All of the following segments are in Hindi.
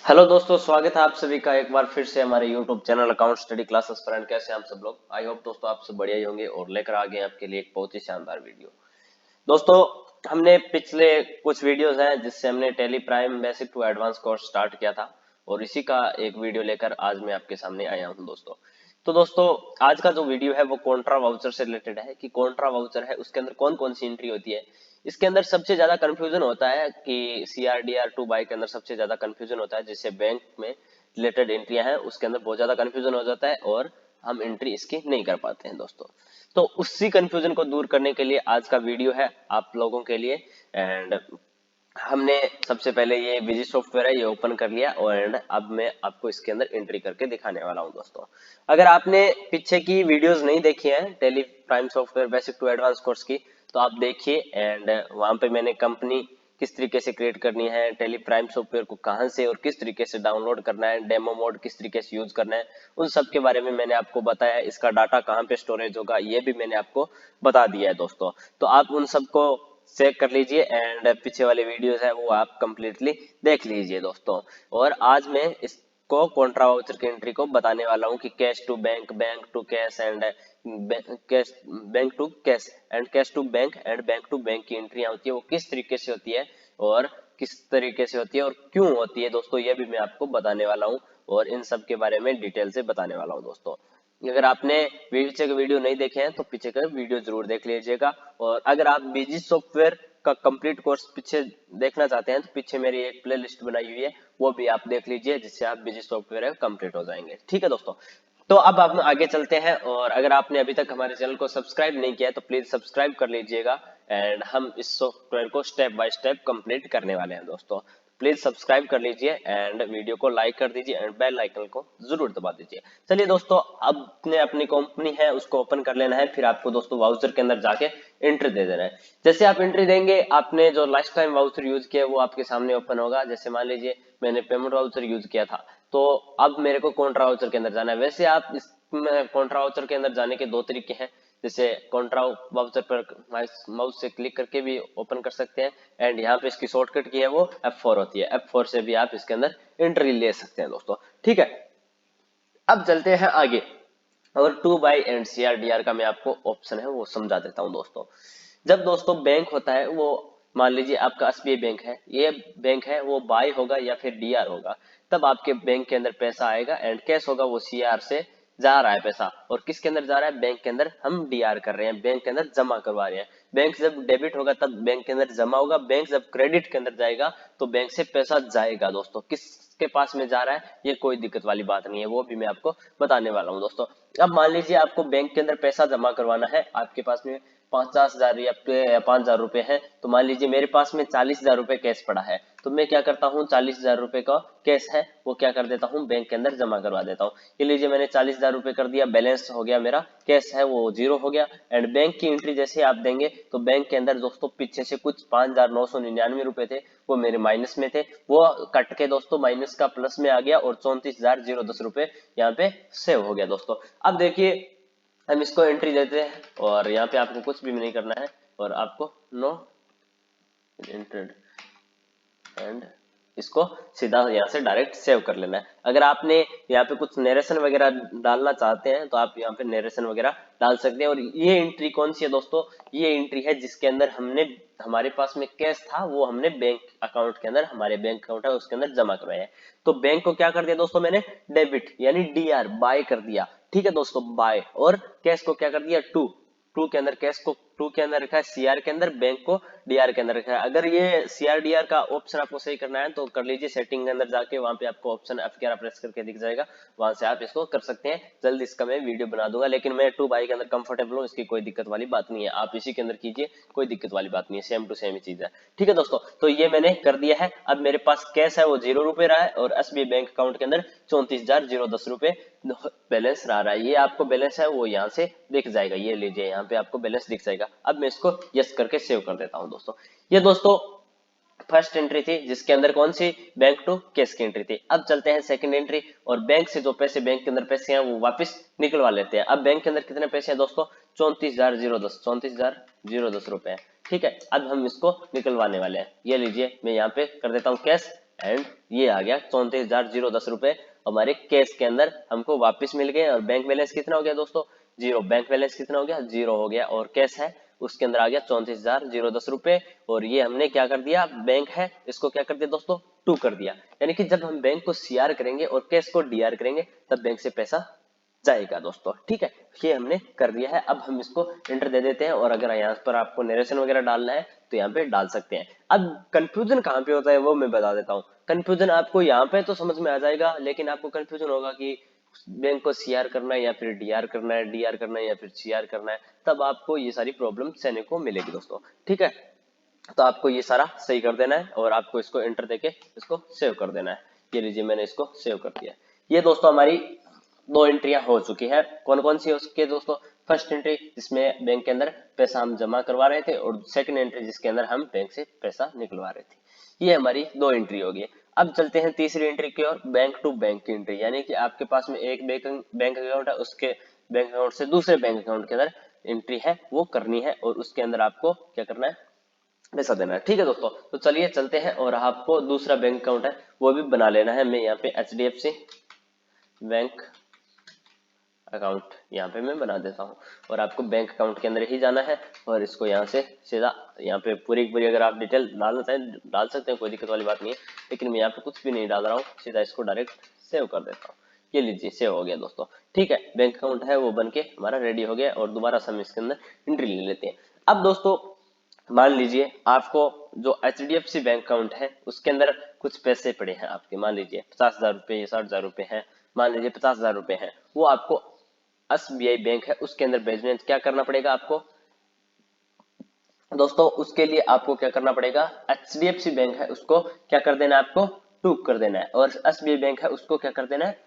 हेलो दोस्तों, स्वागत है आप सभी का एक बार फिर से हमारे YouTube channel account study classes friend. कैसे हैं आप सब लोग? आई होप दोस्तों आप सब बढ़िया ही होंगे और लेकर आ गए हैं आपके लिए एक बहुत ही शानदार वीडियो। दोस्तों, हमने पिछले कुछ वीडियोस हैं जिससे हमने Tally Prime basic to advance course start किया था और इसी का एक वीडियो लेकर आज मैं आपके सामने आया हूं दोस्तों। तो दोस्तों, आज का जो वीडियो है वो कॉन्ट्रा वाउचर से रिलेटेड है कि कॉन्ट्रा वाउचर है उसके अंदर कौन कौन सी एंट्री होती है। इसके अंदर सबसे ज्यादा कंफ्यूजन होता है कि CRDR2 बाई के अंदर सबसे ज्यादा कंफ्यूजन होता है, जिससे बैंक में रिलेटेड एंट्रियां हैं उसके अंदर बहुत ज्यादा कंफ्यूजन हो जाता है और हम एंट्री इसकी नहीं कर पाते हैं दोस्तों। तो उसी कंफ्यूजन को दूर करने के लिए आज का वीडियो है आप लोगों के लिए। एंड हमने सबसे पहले ये विजी सॉफ्टवेयर है ये ओपन कर लिया और अब मैं आपको इसके अंदर एंट्री करके दिखाने वाला हूं दोस्तों। अगर आपने पीछे की वीडियोस नहीं देखी है Tally Prime software basic to advance course की, तो आप देखिए। एंड वहां पे मैंने कंपनी किस तरीके से क्रिएट करनी है, टेली प्राइम सॉफ्टवेयर को कहां से और किस तरीके से डाउनलोड करना है, डेमो मोड किस तरीके से यूज करना है, उन सब के बारे में मैंने आपको बताया। इसका डाटा कहां पे स्टोरेज होगा ये भी मैंने आपको बता दिया है दोस्तों। तो आप उन सबको चेक कर लीजिए एंड पीछे वाले वीडियोस है वो आप कंप्लीटली देख लीजिए दोस्तों। और आज मैं इसको कॉन्ट्रा वाउचर की एंट्री को बताने वाला हूँ कि cash to bank, bank to cash and cash, bank to cash and cash to bank and bank to bank की एंट्रियां होती है वो किस तरीके से होती है और किस तरीके से होती है और क्यों होती है दोस्तों, ये भी मैं आपको बताने वाला हूँ और इन सब के बारे में डिटेल से बताने वाला हूँ दोस्तों। अगर आपने पीछे के वीडियो नहीं देखे हैं तो पीछे का वीडियो जरूर देख लीजिएगा। और अगर आप बिजी सॉफ्टवेयर का कंप्लीट कोर्स पीछे देखना चाहते हैं तो पीछे मेरी एक प्ले लिस्ट बनाई हुई है, वो भी आप देख लीजिए, जिससे आप बिजी सॉफ्टवेयर कंप्लीट हो जाएंगे। ठीक है दोस्तों, तो अब हम आगे चलते हैं। और अगर आपने अभी तक हमारे चैनल को सब्सक्राइब नहीं किया है तो प्लीज सब्सक्राइब कर लीजिएगा। एंड हम इस सॉफ्टवेयर को स्टेप बाय स्टेप कंप्लीट करने वाले हैं दोस्तों। प्लीज सब्सक्राइब कर लीजिए एंड वीडियो को लाइक कर दीजिए एंड बेल आइकन को जरूर दबा दीजिए। चलिए दोस्तों, अब अपने अपनी कंपनी है उसको ओपन कर लेना है, फिर आपको दोस्तों वाउचर के अंदर जाके एंट्री दे देना है। जैसे आप एंट्री देंगे, आपने जो लास्ट टाइम वाउचर यूज किया वो आपके सामने ओपन होगा। जैसे मान लीजिए मैंने पेमेंट वाउचर यूज किया था, तो अब मेरे को कॉन्ट्रा वाउचर के अंदर जाना है। वैसे आप इसमें कॉन्ट्रा वाउचर के अंदर जाने के दो तरीके हैं। जैसे कॉन्ट्रा वाउचर पर माउस से क्लिक करके भी ओपन कर सकते हैं एंड यहाँ पे इसकी शॉर्टकट की है वो F4 होती है। F4 से भी आप इसके अंदर एंट्री ले सकते हैं दोस्तों। ठीक है, अब चलते हैं आगे और टू बाई एंड CRDR का मैं आपको ऑप्शन है वो समझा देता हूँ दोस्तों। जब दोस्तों बैंक होता है वो, मान लीजिए आपका SBI बैंक है, ये बैंक है वो बाय होगा या फिर DR होगा, तब आपके बैंक के अंदर पैसा आएगा। एंड कैश होगा वो CR से जा रहा है पैसा, और किसके अंदर जा रहा है? बैंक के अंदर हम DR कर रहे हैं, बैंक के अंदर जमा करवा रहे हैं। बैंक जब डेबिट होगा तब बैंक के अंदर जमा होगा, बैंक जब क्रेडिट के अंदर जाएगा तो बैंक से पैसा जाएगा दोस्तों। किसके पास में जा रहा है ये कोई दिक्कत वाली बात नहीं है, वो भी मैं आपको बताने वाला हूँ दोस्तों। अब मान लीजिए आपको बैंक के अंदर पैसा जमा करवाना है, आपके पास में 50,000 या 5,000 रुपए है, तो मान लीजिए मेरे पास में 40,000 रुपए कैश पड़ा है, तो मैं क्या करता हूँ 40,000 रुपए का कैश है वो क्या कर देता हूँ बैंक के अंदर जमा करवा देता हूँ। ये लीजिए मैंने 40,000 रुपए कर दिया, बैलेंस हो गया मेरा, कैश है वो जीरो हो गया। एंड बैंक की एंट्री जैसे आप देंगे तो बैंक के अंदर दोस्तों पीछे से कुछ 5,999 रुपए थे वो मेरे माइनस में थे, वो कट के दोस्तों माइनस का प्लस में आ गया और 34,010 रुपए यहाँ पे सेव हो गया दोस्तों। अब देखिए हम इसको एंट्री देते हैं और यहाँ पे आपको कुछ भी नहीं करना है और आपको नो एंटर्ड एंड इसको सीधा यहाँ से डायरेक्ट सेव कर लेना है। अगर आपने यहाँ पे कुछ नरेशन वगैरह डालना चाहते हैं तो आप यहाँ पे नरेशन वगैरह डाल सकते हैं। और ये एंट्री कौन सी है दोस्तों? ये एंट्री है जिसके अंदर हमने, हमारे पास में कैश था वो हमने बैंक अकाउंट के अंदर, हमारे बैंक अकाउंट है उसके अंदर जमा करवाया है। तो बैंक को क्या कर दिया दोस्तों मैंने? डेबिट यानी DR बाय कर दिया। ठीक है दोस्तों, बाय। और कैश को क्या कर दिया? टू टू के अंदर, कैश को टू के अंदर रखा है, CR के अंदर, बैंक को DR के अंदर रखा है। अगर ये CRDR का ऑप्शन आपको सही करना है तो कर लीजिए, सेटिंग के अंदर जाके वहां पे आपको ऑप्शन F11 प्रेस करके दिख जाएगा, वहां से आप इसको कर सकते हैं। जल्द इसका मैं वीडियो बना दूंगा, लेकिन मैं टू बाई के अंदर कंफर्टेबल हूँ, इसकी कोई दिक्कत वाली बात नहीं है, आप इसी के अंदर कीजिए, कोई दिक्कत वाली बात नहीं है, सेम टू सेम ही चीज है। ठीक है दोस्तों, तो ये मैंने कर दिया है। अब मेरे पास कैश है वो 0 रुपए रहा है और SBI बैंक अकाउंट के अंदर 34,010 रुपए बैलेंस रहा है। ये आपको बैलेंस है वो यहाँ से दिख जाएगा, ये लीजिए यहाँ पे आपको बैलेंस दिख जाएगा। अब मैं इसको यस करके सेव कर देता हूँ दोस्तों। ये दोस्तों फर्स्ट एंट्री थी जिसके अंदर कौन सी? बैंक टू कैश की एंट्री थी। अब चलते हैं सेकंड एंट्री, और बैंक से जो पैसे बैंक के अंदर पैसे हैं वो वापस निकलवा लेते हैं। अब बैंक के अंदर कितने पैसे हैं दोस्तों? 34,010 रुपए है। ठीक है, अब हम इसको निकलवाने वाले हैं। ये लीजिए मैं यहाँ पे कर देता हूँ कैश एंड ये आ गया 34,010 रुपए हमारे कैश के अंदर हमको वापस मिल गए। और बैंक बैलेंस कितना हो गया दोस्तों, जीरो। बैंक बैलेंस कितना हो गया, जीरो हो गया। और कैश है उसके अंदर आ गया 34,010 रुपए। और ये हमने क्या कर दिया, बैंक है इसको क्या कर दिया दोस्तों, टू कर दिया। यानी कि जब हम बैंक को सीआर करेंगे और कैश को डीआर करेंगे तब बैंक से पैसा जाएगा दोस्तों, ठीक है। ये हमने कर दिया है। अब हम इसको एंटर दे देते हैं। और अगर यहाँ पर आपको नरेशन वगैरह डालना है तो यहाँ पे डाल सकते हैं। अब कंफ्यूजन कहाँ पे होता है वो मैं बता देता हूँ। कंफ्यूजन आपको यहाँ पे तो समझ में आ जाएगा, लेकिन आपको कंफ्यूजन होगा कि बैंक को सीआर करना है या फिर डीआर करना है, डीआर करना है या फिर सीआर करना है, तब आपको ये सारी प्रॉब्लम सहने को मिलेगी दोस्तों, ठीक है। तो आपको ये सारा सही कर देना है और आपको इसको एंटर देके इसको सेव कर देना है। ये लीजिए मैंने इसको सेव कर दिया। ये दोस्तों हमारी दो एंट्रियां हो चुकी है। कौन कौन सी हो चुकी है दोस्तों, फर्स्ट एंट्री जिसमें बैंक के अंदर पैसा हम जमा करवा रहे थे और सेकंड एंट्री जिसके अंदर हम बैंक से पैसा निकलवा रहे थे। ये हमारी दो एंट्री होगी। अब चलते हैं तीसरी एंट्री की ओर, बैंक टू बैंक की एंट्री। यानी कि आपके पास में एक बैंक अकाउंट है, उसके बैंक अकाउंट से दूसरे बैंक अकाउंट के अंदर एंट्री है वो करनी है और उसके अंदर आपको क्या करना है, पैसा देना है, ठीक है दोस्तों। तो चलिए चलते हैं और आपको दूसरा बैंक अकाउंट है वो भी बना लेना है। मैं यहाँ पे HDFC बैंक अकाउंट यहाँ पे मैं बना देता हूँ और आपको बैंक अकाउंट के अंदर ही जाना है और इसको यहाँ से सीधा यहाँ पे पूरी पूरी अगर आप डिटेल डालना चाहें डाल सकते हैं, कोई दिक्कत वाली बात नहीं है। लेकिन मैं यहाँ पे कुछ भी नहीं डाल रहा हूँ, सीधा इसको डायरेक्ट सेव कर देता हूँ। ये लीजिए सेव हो गया दोस्तों, ठीक है। बैंक अकाउंट है वो बन के हमारा रेडी हो गया और दोबारा से हम इसके अंदर एंट्री ले लेते हैं। अब दोस्तों मान लीजिए आपको जो HDFC बैंक अकाउंट है उसके अंदर कुछ पैसे पड़े हैं आपके, मान लीजिए 50,000 रुपए या 60,000 रुपए हैं, मान लीजिए 50,000 रुपए हैं, वो आपको SBI बैंक है उसके अंदर भेजने हैं। क्या करना पड़ेगा आपको दोस्तों, उसके लिए आपको क्या करना पड़ेगा, HDFC बैंक है उसको क्या कर देना है, आपको टू कर देना है। और SBI बैंक है उसको क्या कर देना है,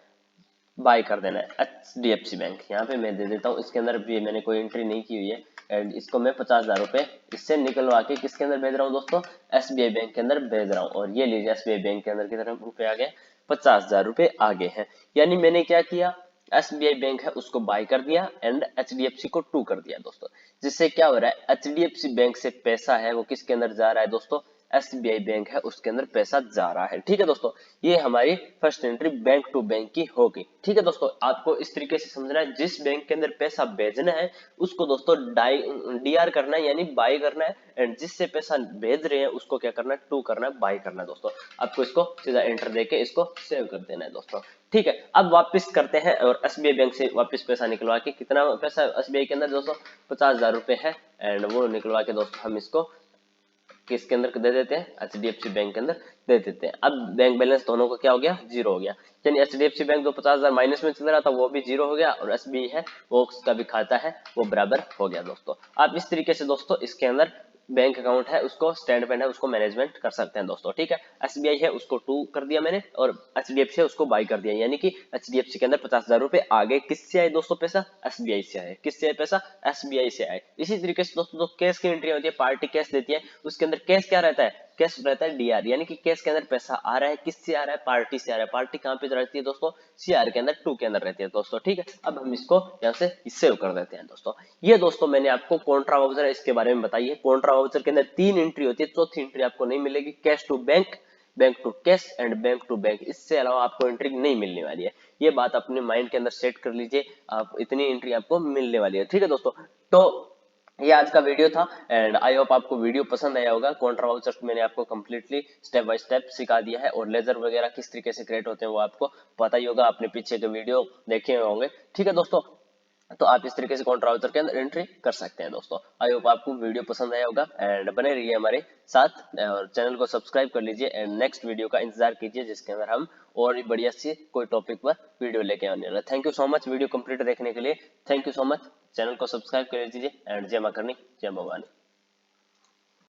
बाय कर देना है। HDFC बैंक यहाँ पे मैं दे देता हूँ, इसके अंदर भी मैंने कोई एंट्री नहीं की हुई है। एंड इसको मैं 50,000 रुपए इससे निकलवा के किसके अंदर भेज रहा हूँ दोस्तों, SBI बैंक के अंदर भेज रहा हूँ। और ये लीजिए SBI बैंक के अंदर कितने रुपए आ गए, 50,000 रुपए आगे हैं। यानी मैंने क्या किया, SBI बैंक है उसको बाय कर दिया एंड HDFC को टू कर दिया दोस्तों। जिससे क्या हो रहा है, HDFC बैंक से पैसा है वो किसके अंदर जा रहा है दोस्तों, SBI बैंक है उसके अंदर पैसा जा रहा है, ठीक है दोस्तों। ये हमारी first entry bank to bank की होगी, ठीक है दोस्तों। आपको इस तरीके से समझना है, जिस बैंक के अंदर पैसा भेजना है उसको दोस्तों डीआर करना है यानी बाय करना है, एंड जिससे पैसा भेज रहे हैं उसको क्या करना है, टू करना है, बाय करना है दोस्तों। आपको इसको सीधा एंटर देके इसको सेव कर देना है दोस्तों, ठीक है। अब वापस करते हैं और SBI बैंक से वापस पैसा निकलवा के, कितना पैसा SBI के अंदर दोस्तों, 50,000 रुपए है, एंड वो निकलवा के दोस्तों हम इसको किसके अंदर दे देते हैं, HDFC बैंक के अंदर दे देते हैं। अब बैंक बैलेंस दोनों का क्या हो गया, जीरो हो गया। यानी HDFC बैंक जो 50,000 माइनस में चल रहा था वो भी जीरो हो गया और SBI है वो उसका भी खाता है वो बराबर हो गया दोस्तों। आप इस तरीके से दोस्तों इसके अंदर बैंक अकाउंट है उसको स्टैंडमेंट है उसको मैनेजमेंट कर सकते हैं दोस्तों, ठीक है। SBI है उसको टू कर दिया मैंने और HDFC है उसको बाय कर दिया। यानी कि HDFC के अंदर 50,000 रुपए आगे किससे आए दोस्तों, पैसा SBI से आए। किससे आए पैसा, SBI से आए। इसी तरीके से दोस्तों जो कैश की एंट्री होती है, पार्टी कैश देती है, उसके अंदर कैश क्या रहता है, कैश रहता है डीआर। यानी कि कैश के अंदर पैसा आ रहा है किससे आ रहा है, पार्टी से आ रहा है। पार्टी कहाँ पे रहती है दोस्तों, सीआर के अंदर, टू के अंदर रहती है दोस्तों, ठीक है। अब हम इसको यहाँ से सेव कर देते हैं दोस्तों। ये दोस्तों मैंने आपको कॉन्ट्रा वाउचर है इसके बारे में बताई है। कॉन्ट्रा वाउचर के अंदर तीन एंट्री होती है, चौथी एंट्री आपको नहीं मिलेगी। Cash to bank, bank to cash and bank to bank, इससे अलावा आपको एंट्री नहीं मिलने वाली है। ये बात अपने माइंड के अंदर सेट कर लीजिए, आप इतनी एंट्री आपको मिलने वाली है, ठीक है दोस्तों। तो ये आज का वीडियो था एंड आई होप आपको वीडियो पसंद आया होगा। कॉन्ट्रा वाउचर मैंने आपको कंप्लीटली स्टेप बाय स्टेप सिखा दिया है और लेजर वगैरह किस तरीके से क्रिएट होते हैं वो आपको पता ही होगा, आपने पीछे के वीडियो देखे होंगे, ठीक है दोस्तों। तो आप इस तरीके से कॉन्ट्रा वाउचर के अंदर एंट्री कर सकते हैं दोस्तों। आई होप आपको वीडियो पसंद आया होगा एंड बने रहिए हमारे साथ और चैनल को सब्सक्राइब कर लीजिए एंड नेक्स्ट वीडियो का इंतजार कीजिए जिसके अंदर हम और भी बढ़िया सी कोई टॉपिक पर वीडियो लेके आने वाले। Thank you so much video complete देखने के लिए, thank you so much. Channel को सब्सक्राइब कर लीजिए एंड जय मां करनी, जय भवानी।